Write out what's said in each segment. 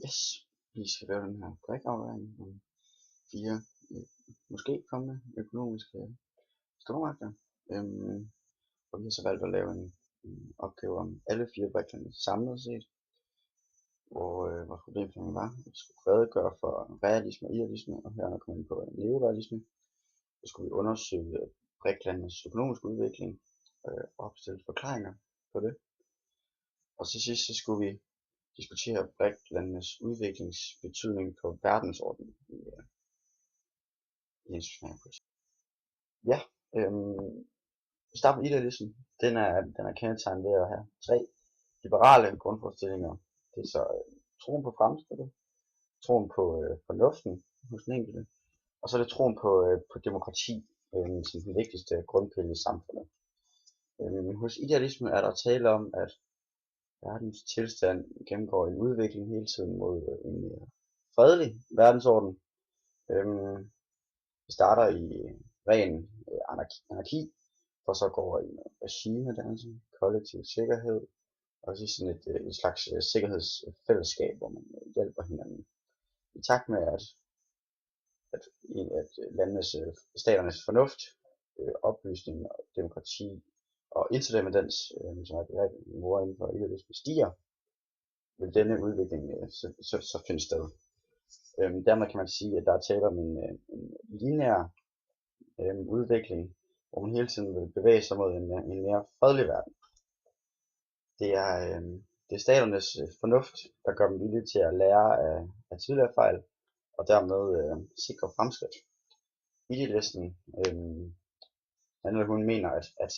Yes, vi skal lave den her brik-afvejning om 4 måske kommende økonomiske stormagter. Og vi har så valgt at lave en opgave om alle 4 brikkerne samlet set, hvor vores problemstilling var, at vi skulle redegøre for realisme og idealisme, og her er kommet ind på neorealisme. Så skulle vi undersøge briklandenes økonomiske udvikling og opstille forklaringer på det. Og til sidst så skulle vi diskutere BRIC-landenes udviklingsbetydning på verdensordenen i international politik. Ja, vi starter med idealismen. Den er kendetegnet ved at have 3 liberale grundforestillinger. Det er så troen på fremskridtet, troen på fornuften hos den enkelte, og så er det troen på demokrati som den vigtigste grundpille i samfundet. Hos idealisme er der tale om, at verdens tilstand gennemgår en udvikling hele tiden mod en fredelig verdensorden. Vi starter i ren anarki, for så går i regimedannelse, kollektiv sikkerhed, og så sådan et slags sikkerhedsfællesskab, hvor man hjælper hinanden. I takt med at landenes, staternes fornuft, oplysning og demokrati og interdependens, som er begrebet niveauer inden for idealisme, stiger, vil denne udvikling så finde sted. Dermed kan man sige, at der er tale om en lineær udvikling, hvor man hele tiden vil bevæge sig mod en mere fredelig verden. Det er staternes fornuft, der gør dem villige til at lære af tidligere fejl, og dermed sikre fremskridt. Idealisten, han eller hun mener,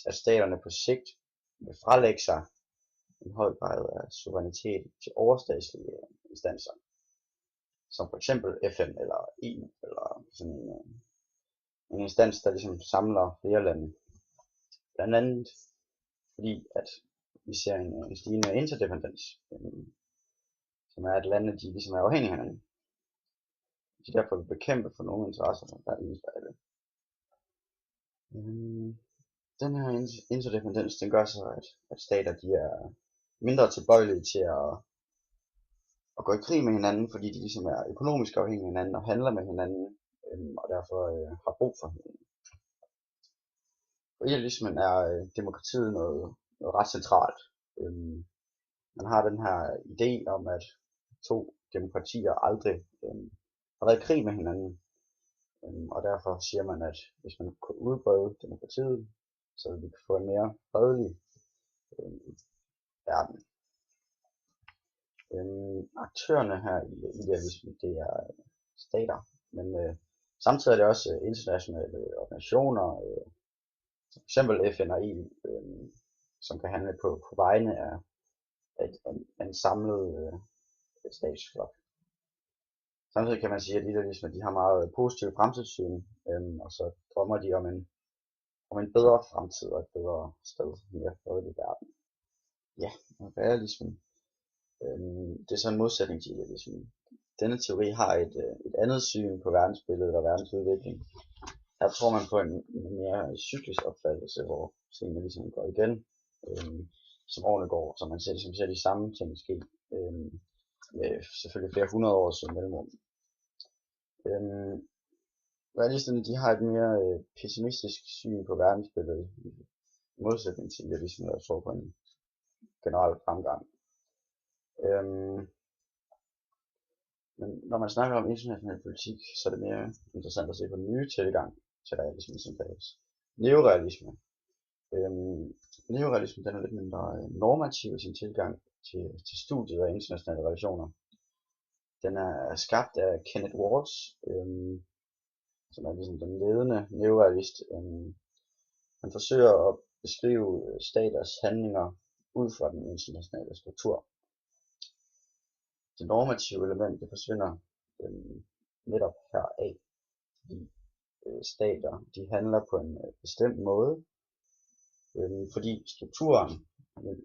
at staterne på sigt vil frelægge sig en høj grad af suverænitet til overstatslige instanser, som for eksempel FN eller EU, eller sådan en instans, der ligesom samler flere lande. Blandt andet fordi, at vi ser en stigende interdependens, som er, at landene de ligesom er afhængige af hinanden. De derfor vil bekæmpe for nogle interesser, der er ens for alle. Den her interdependens, den gør så, at stater de er mindre tilbøjelige til at gå i krig med hinanden, fordi de ligesom er økonomisk afhængige af hinanden og handler med hinanden, og derfor har brug for hinanden. For idealismen er demokratiet noget ret centralt. Man har den her idé om, at 2 demokratier aldrig har været i krig med hinanden, og derfor siger man, at hvis man kunne udbrede demokratiet, så vil vi få en mere fredelig verden. Aktørerne her i idealismen, det er stater, men samtidig er det også internationale organisationer, for eksempel FN og EU, som kan handle på vegne af en samlet statsflok. Samtidig kan man sige, at idealisme de har meget positiv fremtidssyn, og så drømmer de om en bedre fremtid og et bedre sted, en mere fredelig verden. Ja, og realismen, det er så en modsætning til idealismen. Denne teori har et andet syn på verdensbilledet og verdensudvikling. Her tror man på en mere cyklisk opfattelse, hvor tingene ligesom går igen, som årene går, så man ser de samme ting ske, med selvfølgelig flere 100 års mellemrum. Realisterne de har et mere pessimistisk syn på verdensbilledet, i modsætning til idealismen, der tror på en generel fremgang. Men når man snakker om international politik, så er det mere interessant at se på den nye tilgang til realismen, som kaldes neorealisme. Neorealismen den er lidt mindre normativ i sin tilgang til studiet af internationale relationer. Den er skabt af Kenneth Waltz, som er ligesom den ledende neorealist. Han forsøger at beskrive staters handlinger ud fra den internationale struktur. Det normative element det forsvinder netop heraf, fordi stater de handler på en bestemt måde, fordi strukturen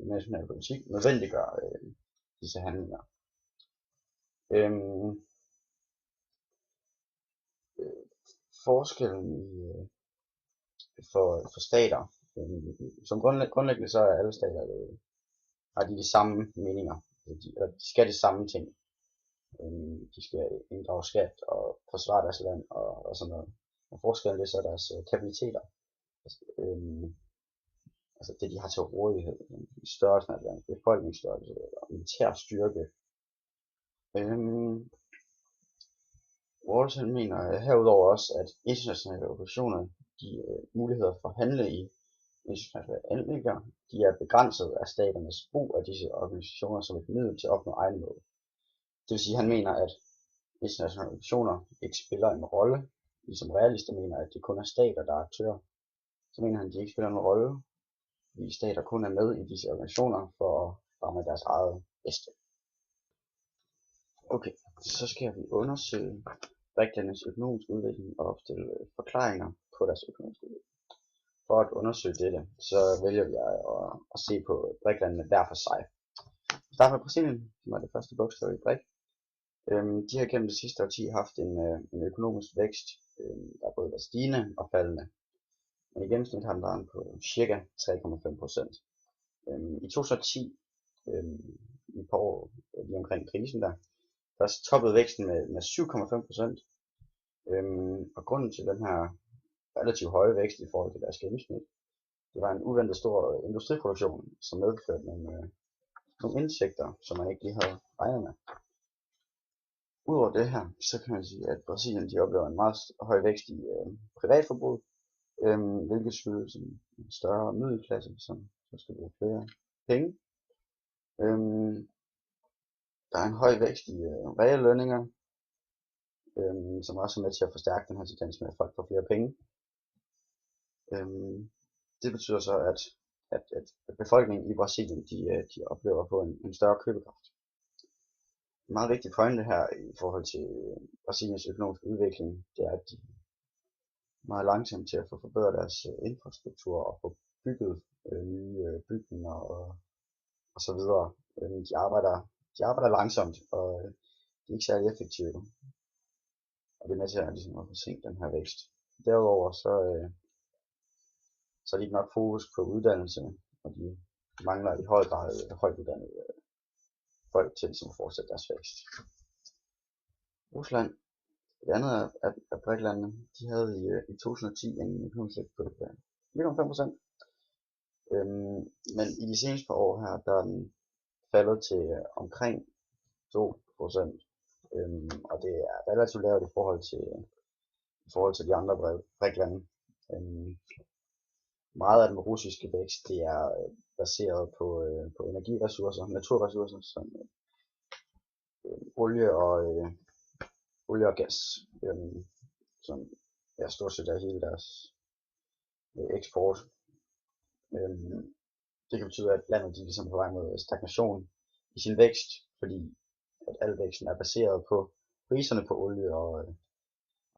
i national politik nødvendiggør disse handlinger. Forskellen for stater, som grundlæggende så er alle stater, har de samme meninger, de skal de samme ting. De skal inddrage skat og forsvare deres land og sådan noget. Og forskellen er så deres kapabiliteter. Altså det de har til rådighed, størrelsen af deres befolkningsstørrelse og militær styrke. Rawls mener herudover også, at internationale organisationer giver muligheder for at handle i internationale anliggender. De er begrænset af staternes brug af disse organisationer som et middel til at opnå egne mål. Det vil sige, at han mener, at internationale organisationer ikke spiller en rolle, ligesom realister mener, at det kun er stater, der er aktører. Så mener han, at de ikke spiller en rolle, fordi stater kun er med i disse organisationer for at ramme deres eget bedste. Okay, så skal vi undersøge BRIC-landenes økonomiske udvikling og opstille forklaringer på deres økonomiske udvikling. For at undersøge dette, så vælger vi at se på BRIC-landene hver for sig. Vi starter med Brasilien, som er det første bogstav i BRIC. De har gennem det sidste årti haft en økonomisk vækst, der er både stigende og faldende. Men i gennemsnit har den været på ca. 3,5%. I 2010, i et par år lige omkring krisen der toppede væksten med 7,5%. Og grunden til den her relativt høje vækst i forhold til deres gennemsnit, det var en uventet stor industriproduktion, som medførte nogle indtægter, som man ikke lige havde regnet med. Udover det her, så kan man sige, at Brasilien de oplever en meget høj vækst i privatforbrug, hvilket skyldes en større middelklasse, som skal bruge flere penge. Der er en høj vækst i reallønninger, som også er med til at forstærke den her tendens med, at folk får flere penge. Det betyder så, at befolkningen i Brasilien de oplever at få en større købekraft. En meget vigtig pointe her i forhold til Brasiliens økonomiske udvikling, det er, at de er meget langsomt til at få forbedret deres infrastruktur og få bygget nye bygninger og så videre. De arbejder langsomt, og de er ikke særlig effektive. Og det er med til at forsinke den her vækst. Derudover så er de ikke nok fokus på uddannelse, og de mangler i høj grad højt uddannede folk til at fortsætte deres vækst. Rusland, det andet af BRIC-landene, de havde i 2010 en økonomisk vækst på 4,5%. Men i de seneste par år her, der er den faldet til omkring 2%. Og det er relativt lavt i forhold til de andre BRIC-lande. Meget af den russiske vækst, det er baseret på energiressourcer, naturressourcer som olie og gas, som er stort set af hele deres eksport. Det kan betyde, at landet de ligesom er på vej mod stagnation i sin vækst, fordi at al væksten er baseret på priserne på olie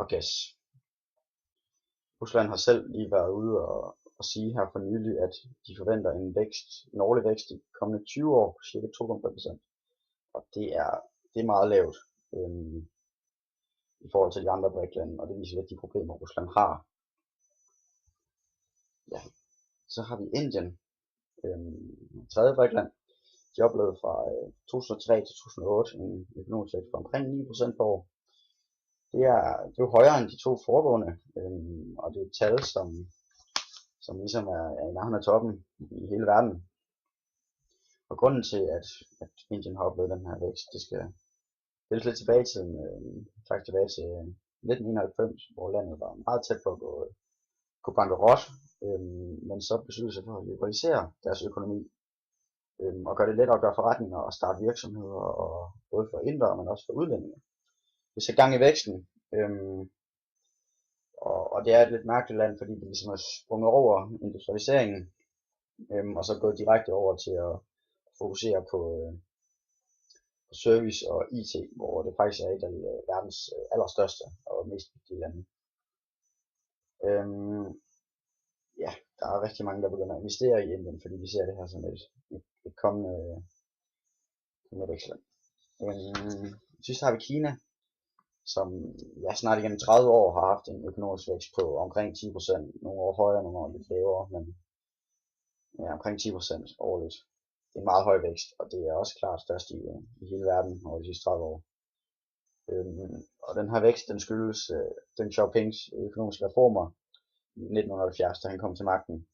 og gas. Rusland har selv lige været ude og sige her for nylig, at de forventer en årlig vækst i de kommende 20 år på ca. 2,5%. Og det er meget lavt i forhold til de andre BRIC-lande, og det viser lidt de problemer, Rusland har. Ja. Så har vi Indien, tredje BRIC-land. De oplevede fra 2003 til 2008 en økonomisk vækst på omkring 9% per år. Det er jo højere end de to foregående, og det er et tal, som ligesom er i nærheden af toppen i hele verden. Og grunden til, at Indien har oplevet den her vækst, det skal lidt tilbage til, faktisk tilbage til 1991, hvor landet var meget tæt på at gå bankerot, men så besluttede sig for at liberalisere deres økonomi, og gøre det lettere at gøre forretninger og starte virksomheder, og både for indere, men også for udlændinge. Det sætter gang i væksten, og det er et lidt mærkeligt land, fordi det ligesom er sprunget over industrialiseringen, og så gået direkte over til at fokusere på service og IT, hvor det faktisk er et af verdens allerstørste og mest vigtige lande. Ja, der er rigtig mange, der begynder at investere i Indien, fordi de ser det her som et kommende vækstland. Sidst har vi Kina, som snart igennem 30 år har haft en økonomisk vækst på omkring 10%, nogle år højere, nogle år lidt lavere, men omkring 10% årligt. Det er en meget høj vækst, og det er også klart størst i hele verden over de sidste 30 år. Og den her vækst, den skyldes Deng Xiaopings økonomiske reformer i 1970, da han kom til magten.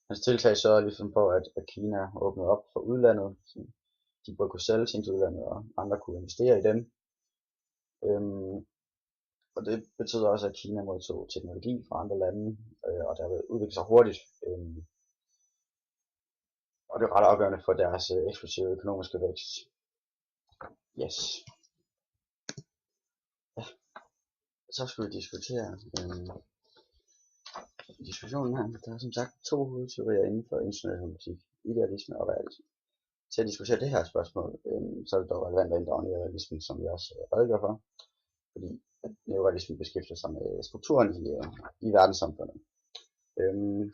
Hans tiltag sørgede ligesom for, at Kina åbnede op for udlandet, så de både kunne sælge ting til udlandet, og andre kunne investere i dem. Og det betyder også, at Kina modtog teknologi fra andre lande, og der vil udvikle sig hurtigt. Og det er ret afgørende for deres eksplosive økonomiske vækst. Yes. Ja. Så skal vi diskutere diskussionen her. Der er som sagt 2 hovedteorier inden for international politik, idealisme og realisme. Til at diskutere det her spørgsmål, så er det dog relevant at inddrage neorealismen, som vi også redegør for. Fordi neorealismen beskæftiger sig med strukturen i verdenssamfundet.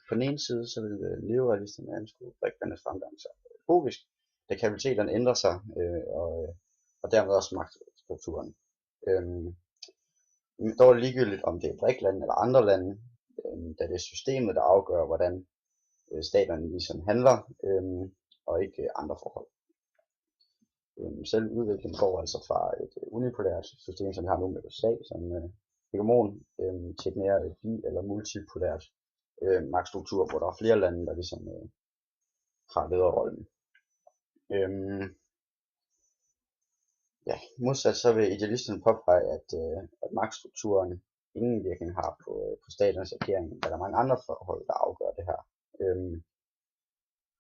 På den ene side, så vil neorealisterne anskue BRIC-landenes fremgang så logisk, da kapitaliteterne ændrer sig, og dermed også magtstrukturen. Dog er det ligegyldigt, om det er BRIC-lande eller andre lande, da det er systemet, der afgør, hvordan staterne ligesom handler, og ikke andre forhold. Selv udviklingen går altså fra et unipolært system, som vi har nu med USA, som hegemon, til et mere bi- eller multipolært magtstruktur, hvor der er flere lande, der ligesom har lederrollen. Ja, modsat så vil idealisten påpege, at magtstrukturen ingen virkning har på staternes agering, da der er mange andre forhold, der afgør det her.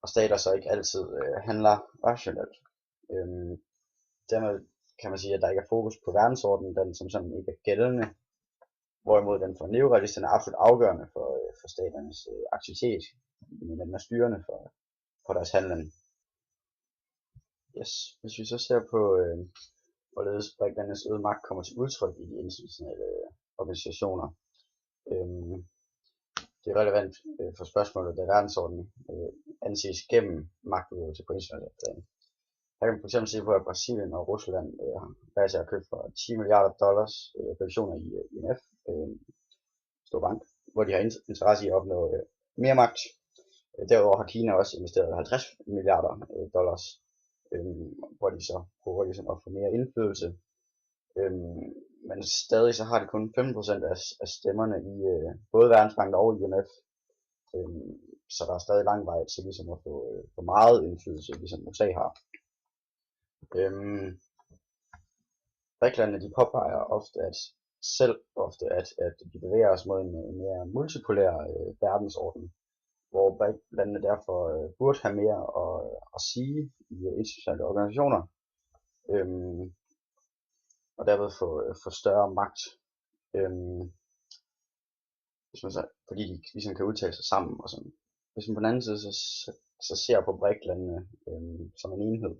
Og stater så ikke altid handler rationelt. Dermed kan man sige, at der ikke er fokus på verdensordenen, den som sådan ikke er gældende, hvorimod den for neorealisterne er absolut afgørende for staternes aktivitet, men den er styrende for deres handling. Yes. Hvis vi så ser på, hvorledes BRIC-landenes øgede magt kommer til udtryk i de internationale organisationer, det er relevant for spørgsmålet, da verdensordenen anses gennem magtudøvelse på internationalt plan. Her kan man fx se på, at Brasilien og Rusland hver især har købt for $10 milliarder obligationer i IMF, stor bank, hvor de har interesse i at opnå mere magt. Derudover har Kina også investeret $50 milliarder, hvor de så prøver ligesom at få mere indflydelse. Men stadig så har de kun 15% af stemmerne i både Verdensbanken og IMF. Så der er stadig lang vej til ligesom at få meget indflydelse, ligesom USA har. BRIC-landene de påpeger ofte, at de bevæger os mod en mere multipolær verdensorden, hvor BRIC-landene derfor burde have mere at sige i internationale organisationer, og derved få større magt, fordi de ligesom kan udtale sig sammen og sådan. Hvis man på den anden side så ser på BRIC-landene som en enhed,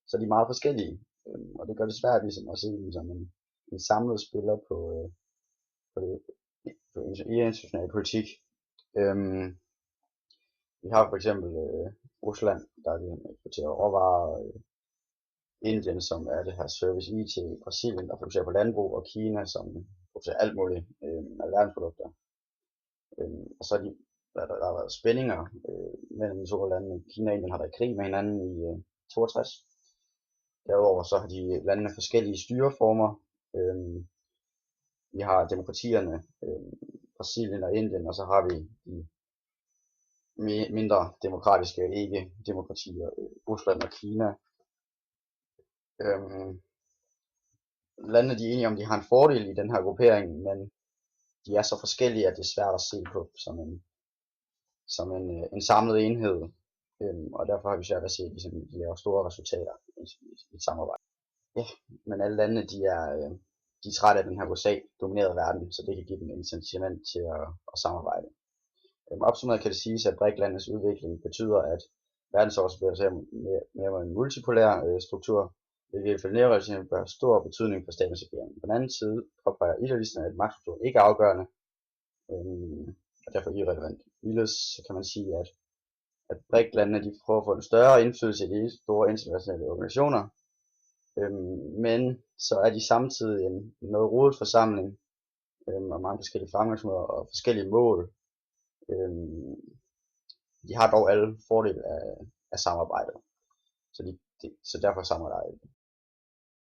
så er de meget forskellige, og det gør det svært ligesom at se dem som en samlet spiller på international politik. Vi har for eksempel Rusland, der eksporterer råvarer, Indien, som er det her service IT, Brasilien, der fokuserer på landbrug, og Kina, som fokuserer alt muligt alverdens-produkter. Og så er der har været spændinger mellem de to lande. Kina og Indien har været i krig med hinanden i 62. Derudover så har de landene forskellige styreformer. Vi har demokratierne, Brasilien og Indien, og så har vi de mindre demokratiske ikke-demokratier, Rusland og Kina. Landene de er enige om, de har en fordel i den her gruppering, men de er så forskellige, at det er svært at se på som en samlet enhed. Og derfor har vi svært at se, at de laver store resultater i et samarbejde. Ja, men alle landene de er trætte af den her USA-dominerede verden, så det kan give dem en incitament til at samarbejde. Opsummeret kan det siges, at BRIC-landenes udvikling betyder, at verdensordenen bevæger sig mere mod en multipolær struktur, hvilket ifølge neorealismen bør have stor betydning for statens agering. På den anden side påpeger idealisterne, at magtstrukturen ikke er afgørende, og derfor irrelevant. Ligeledes så kan man sige, at BRIC-landene de prøver at få en større indflydelse i de store internationale organisationer, men så er de samtidig en noget rodet forsamling, og mange forskellige fremgangsmåder og forskellige mål. De har dog alle fordele af samarbejdet, så derfor samarbejder de.